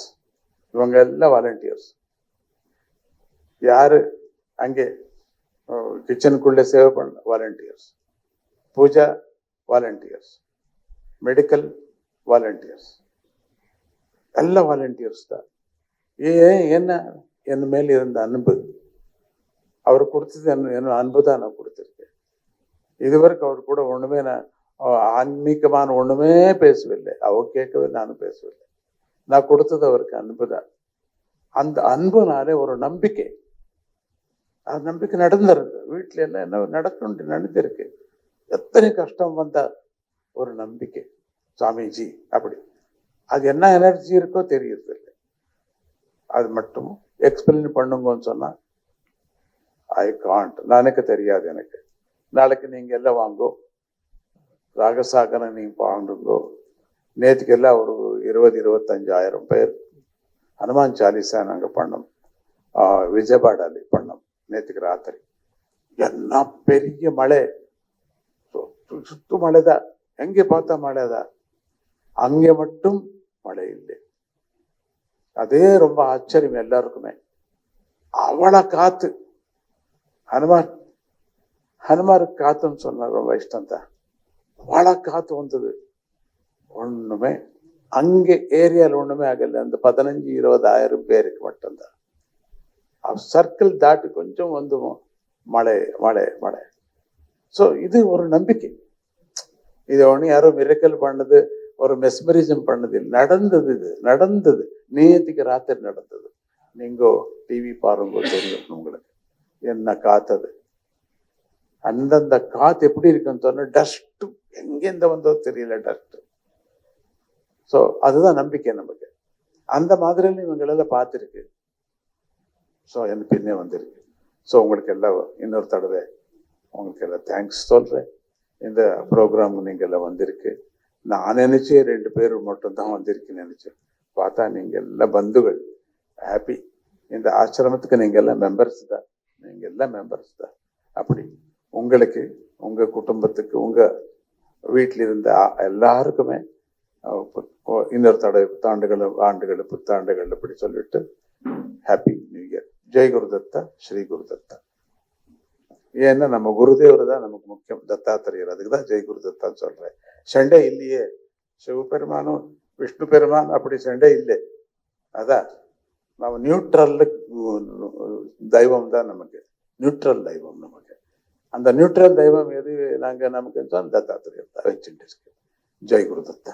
இவங்க எல்லாம் வாலண்டியர்ஸ். யாரு அங்கே கிச்சனுக்குள்ளே சேவை பண்ண volunteers, puja volunteers, medical volunteers, எல்லாம் வாலண்டியர்ஸ் தான். என்ன என் மேல் இருந்த அன்பு, அவர் கொடுத்தது என்ன அன்பு தான் நான் கொடுத்துருக்கேன். இதுவரைக்கும் அவர் கூட ஒண்ணுமே நான் ஆன்மீகமான ஒண்ணுமே பேசவில்லை, அவர் கேட்கவே நானும் பேசவில்லை. நான் கொடுத்தது அவருக்கு அன்பு தான். அந்த அன்புனாலே ஒரு நம்பிக்கை, அது நம்பிக்கை நடந்துருது. வீட்டுல எல்லாம் என்ன நடக்கணும்னு நடந்திருக்கு. எத்தனை கஷ்டம் வந்தா ஒரு நம்பிக்கை, சாமிஜி அப்படி. அது என்ன எனர்ஜி இருக்கோ தெரியுது இல்லை. அது மட்டும் எக்ஸ்பிளைன் பண்ணுங்கன்னு சொன்னா ஐ காண்ட், எனக்கு தெரியாது. எனக்கு நாளைக்கு நீங்க எல்லாம் வாங்கோ, ராகசாகரை நீங்க வாங்குங்கோ. நேற்றுக்கு எல்லாம் ஒரு 20-25,000 பேர் ஹனுமான் சாலிசா நாங்க பண்ணோம், விஜயபாடாலி பண்ணோம் நேற்றுக்கு ராத்திரி. என்ன பெரிய மழை, சுத்து மழைதான், எங்கே பார்த்தா மழைதான், அங்கே மட்டும் மழை இல்லை. அதே ரொம்ப ஆச்சரியம் எல்லாருக்குமே. அவளை காத்து ஹனுமாருக்கு காத்துன்னு சொன்னார், ரொம்ப இஷ்டம் தான். அவளை காத்து வந்தது, ஒண்ணுமே அங்கே ஏரியாவில் ஒண்ணுமே ஆகல. அந்த 15-20,000 பேருக்கு மட்டும்தான். சர்க்கிள் தாட்டி கொஞ்சம் வந்து மழை மழை மழை. ஸோ இது ஒரு நம்பிக்கை. இது ஒன்று யாரோ மிரக்கல் பண்ணது, ஒரு மெஸ்மரிசம் பண்ணது நடந்தது. இது நடந்தது, நேற்றுக்கு ராத்திரி நடந்தது. நீங்க டிவி பாருங்க, தெரியும் உங்களுக்கு என்ன காத்தது. அந்தந்த காத்து எப்படி இருக்குன்னு சொன்ன, டஸ்ட் எங்கேருந்து வந்தோ தெரியல, டஸ்ட். ஸோ அதுதான் நம்பிக்கை நமக்கு. அந்த மாதிரி இவங்களெல்லாம் பார்த்துருக்கு. ஸோ எனக்கு பின்னே வந்திருக்கு. ஸோ உங்களுக்கு எல்லாம் இன்னொரு தடவை உங்களுக்கு எல்லாம் தேங்க்ஸ் சொல்கிறேன். இந்த ப்ரோக்ராம் நீங்கள் எல்லாம் வந்திருக்கு. நான் நினச்சேன் 2 பேர் மட்டும்தான் வந்திருக்குன்னு நினச்சேன். பார்த்தா நீங்க எல்லாம் பந்துகள், ஹாப்பி. இந்த ஆசிரமத்துக்கு நீங்க எல்லாம் மெம்பர்ஸ் தான், நீங்க எல்லாம் மெம்பர்ஸ் தான். அப்படி உங்களுக்கு, உங்க குடும்பத்துக்கு, உங்க வீட்டில் இருந்த எல்லாருக்குமே இன்னொரு தடவை புத்தாண்டுகள் அப்படி சொல்லிட்டு happy new year. Jai Gurudatta, Shri Gurudatta. ஏன்னா நம்ம குருதேவர் தான் நமக்கு முக்கியம், தத்தாத்திரேயர். அதுக்கு தான் ஜெய் குருதத்தான்னு சொல்றேன். சண்டை இல்லையே, சிவபெருமானும் விஷ்ணு பெருமான் அப்படி சண்டை இல்லை. அதான் நம்ம நியூட்ரல் தெய்வம் தான் நமக்கு, நியூட்ரல் தெய்வம் நமக்கு. அந்த நியூட்ரல் தெய்வம் எது நமக்கு தத்தாத்திரேயர் தான் வச்சுட்டு இருக்கு. ஜெய் குருதத்தா.